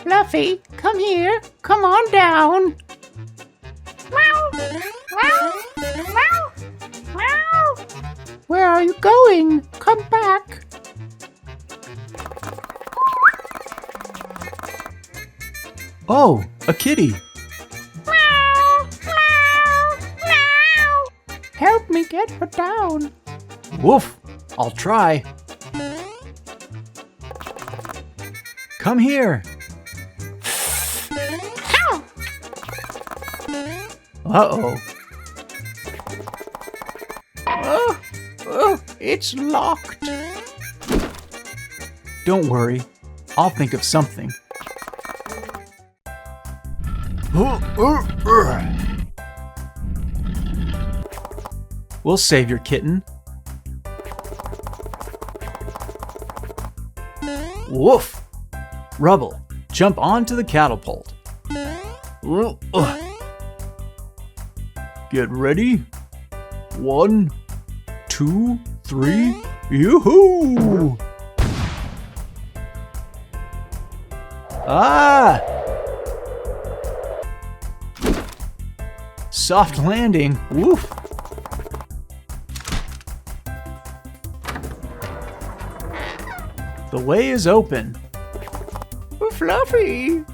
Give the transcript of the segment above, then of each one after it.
Fluffy, come here. Come on down. Meow. Meow. Meow. Meow. Where are you going? Come back. Oh, a kitty. Meow. Meow. Meow. Help me get her down. Woof, I'll try. Come here. Ow. Uh-oh. Oh, it's locked. Don't worry. I'll think of something. We'll save your kitten. Woof! Rubble, jump onto the catapult. Get ready. 1, 2, 3. Yoo-hoo! Ah! Soft landing. Woof! The way is open. Fluffy.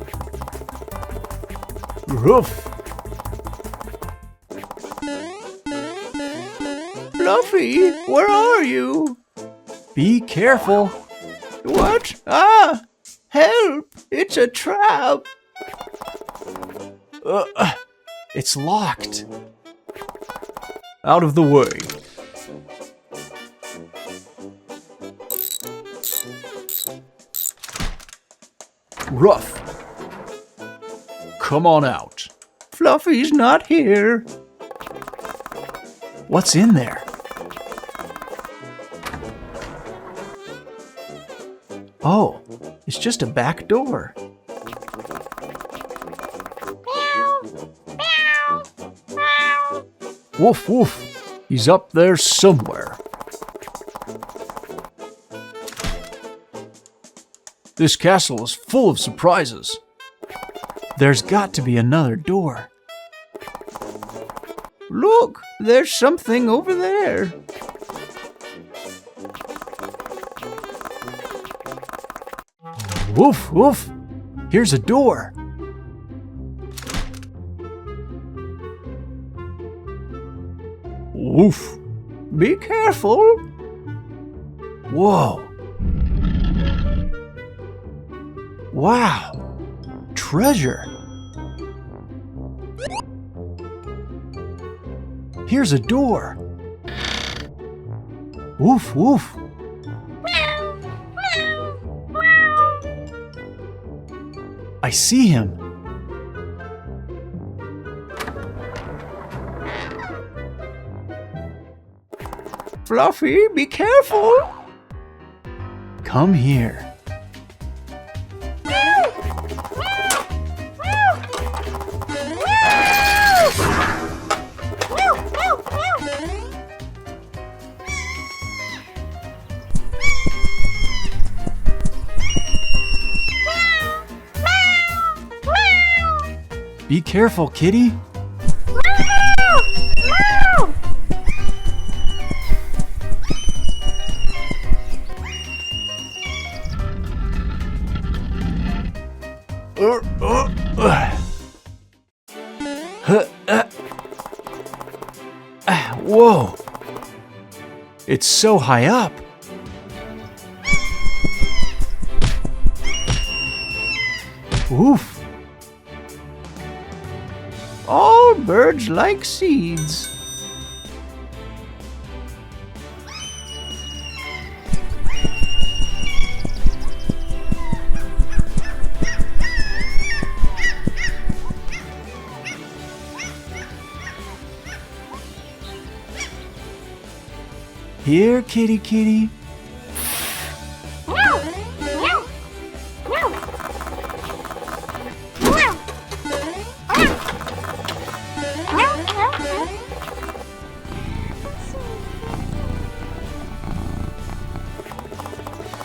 Roof! Fluffy, where are you? Be careful. What? Ah! Help! It's a trap. It's locked. Out of the way. Rough. Come on out. Fluffy's not here. What's in there? Oh, it's just a back door. Meow. Meow. Meow. Woof, woof. He's up there somewhere. This castle is full of surprises. There's got to be another door. Look, there's something over there. Woof, woof. Here's a door. Woof. Be careful. Whoa. Wow. Treasure. Here's a door. Woof, woof. I see him. Fluffy, be careful. Come here. Be careful, kitty. Whoa! It's so high up. Oof! All birds like seeds. Here, kitty, kitty.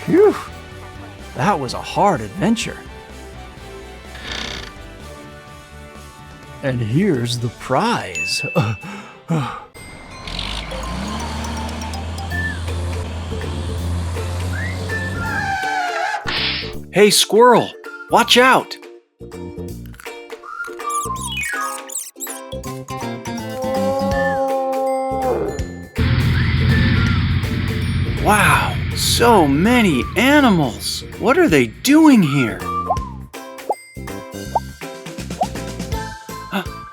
Phew, that was a hard adventure. And here's the prize. Hey, squirrel, watch out! Wow, so many animals! What are they doing here?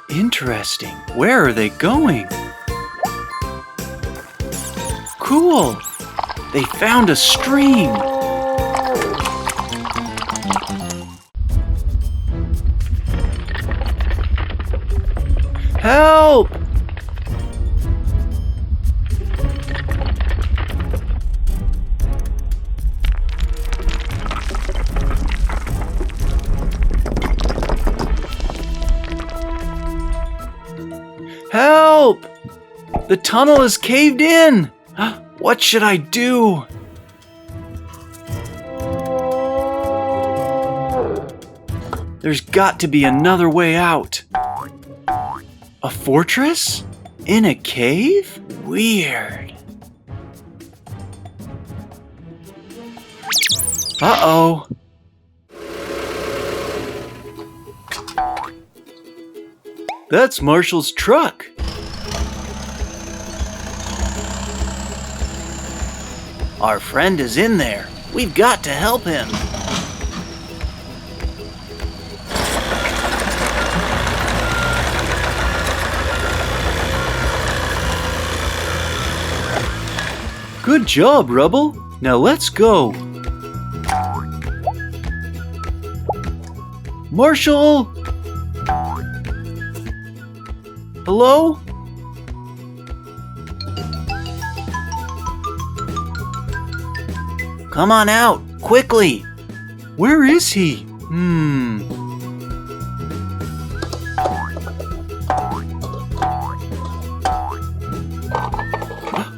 Interesting. Where are they going? Cool! They found a stream! Help! Help! The tunnel is caved in! What should I do? There's got to be another way out. A fortress? In a cave? Weird. Uh-oh. That's Marshall's truck. Our friend is in there. We've got to help him. Good job, Rubble. Now let's go. Marshall! Hello? Come on out, quickly. Where is he?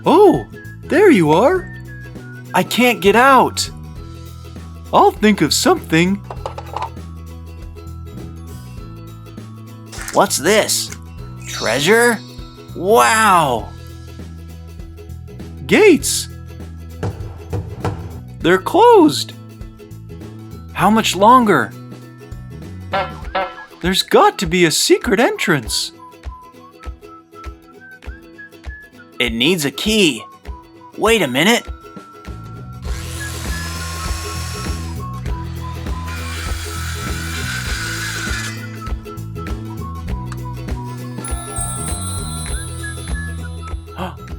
Oh, there you are. I can't get out. I'll think of something. What's this? Treasure? Wow! Gates! They're closed! How much longer? There's got to be a secret entrance. It needs a key. Wait a minute.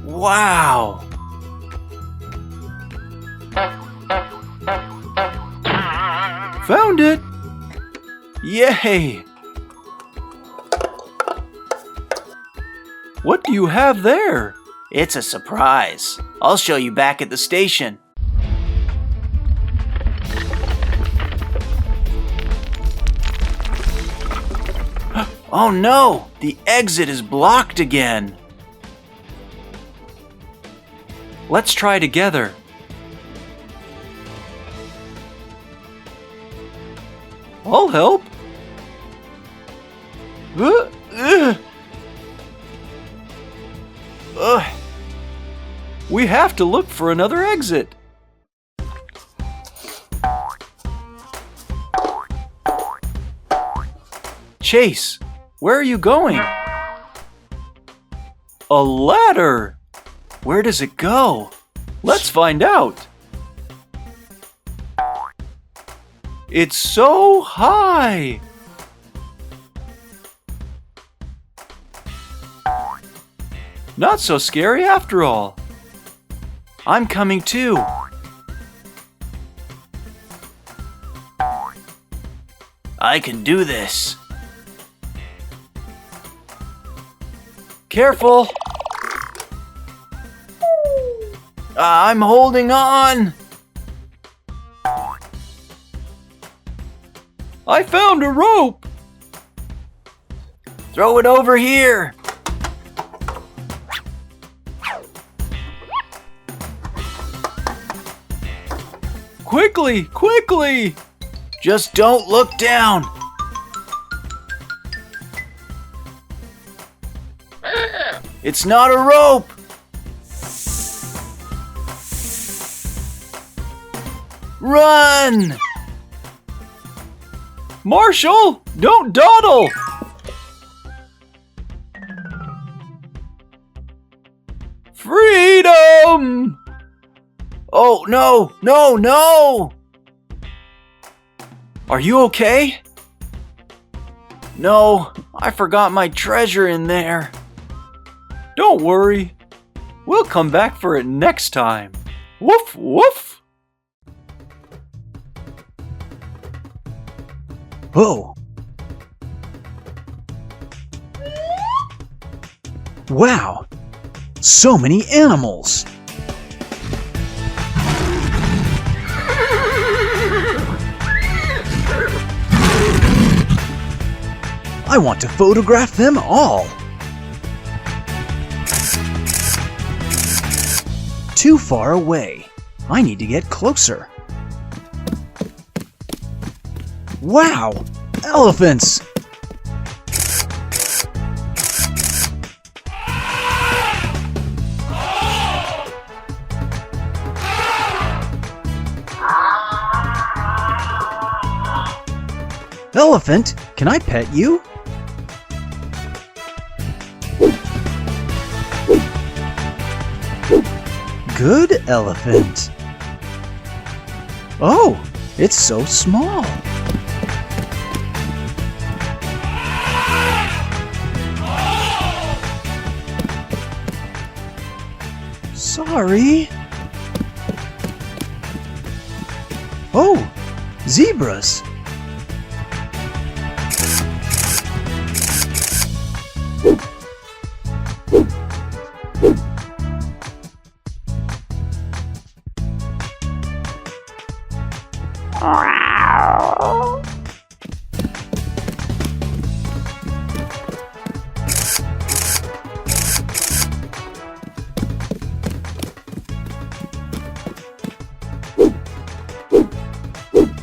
Wow! Found it! Yay! What do you have there? It's a surprise. I'll show you back at the station. Oh no! The exit is blocked again. Let's try together. I'll help. We have to look for another exit. Chase, where are you going? A ladder! Where does it go? Let's find out. It's so high! Not so scary after all. I'm coming too. I can do this. Careful! I'm holding on! I found a rope! Throw it over here! Quickly, quickly! Just don't look down! It's not a rope! Run! Marshall, don't dawdle! Freedom! Oh, no, no, no! Are you okay? No, I forgot my treasure in there. Don't worry. We'll come back for it next time. Woof, woof! Oh. Wow. So many animals. I want to photograph them all. Too far away. I need to get closer. Wow! Elephants! Elephant, can I pet you? Good elephant. Oh, it's so small. Sorry. Oh, zebras.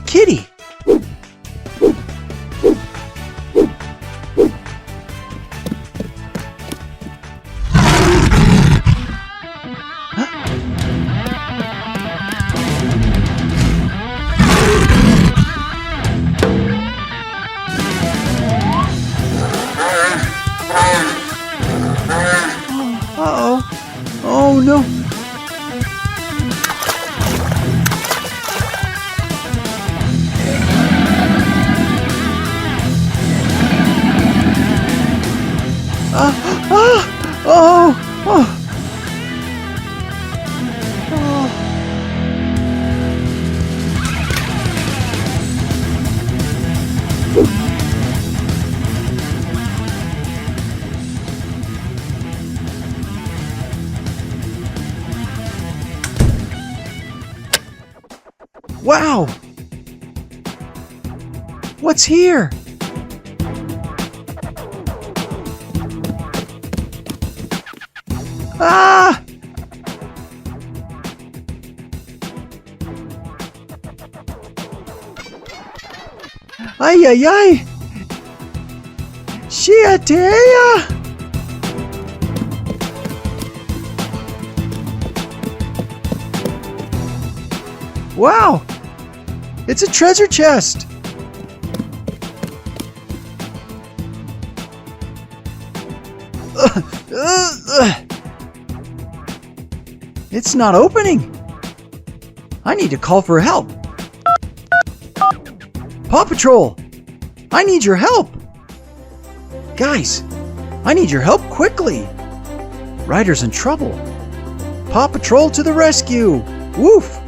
Kitty. Uh-oh. Oh no. Wow! What's here? Ah! Ay, ay, ay! Shiatea! Wow! It's a treasure chest! It's not opening! I need to call for help! Paw Patrol! I need your help! Guys, I need your help quickly! Ryder's in trouble! Paw Patrol to the rescue! Woof!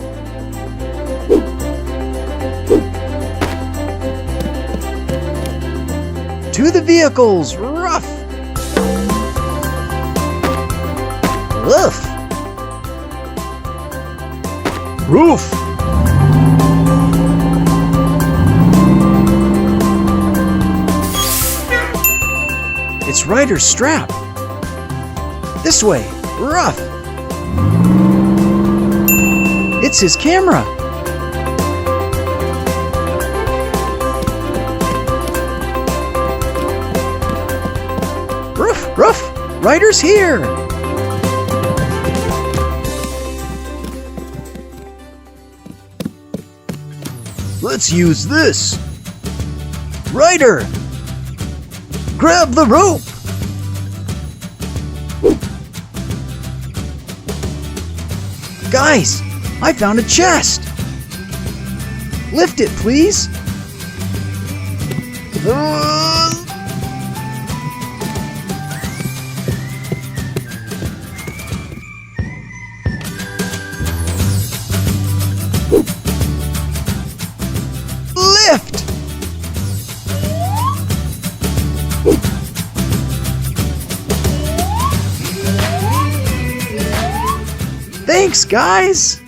To the vehicles! Ruff! Woof! Roof! It's Ryder's strap! This way! Ruff! It's his camera! Roof! Roof! Ryder's here! Let's use this! Ryder! Grab the rope! Guys, I found a chest! Lift it, please! Lift! Thanks, guys!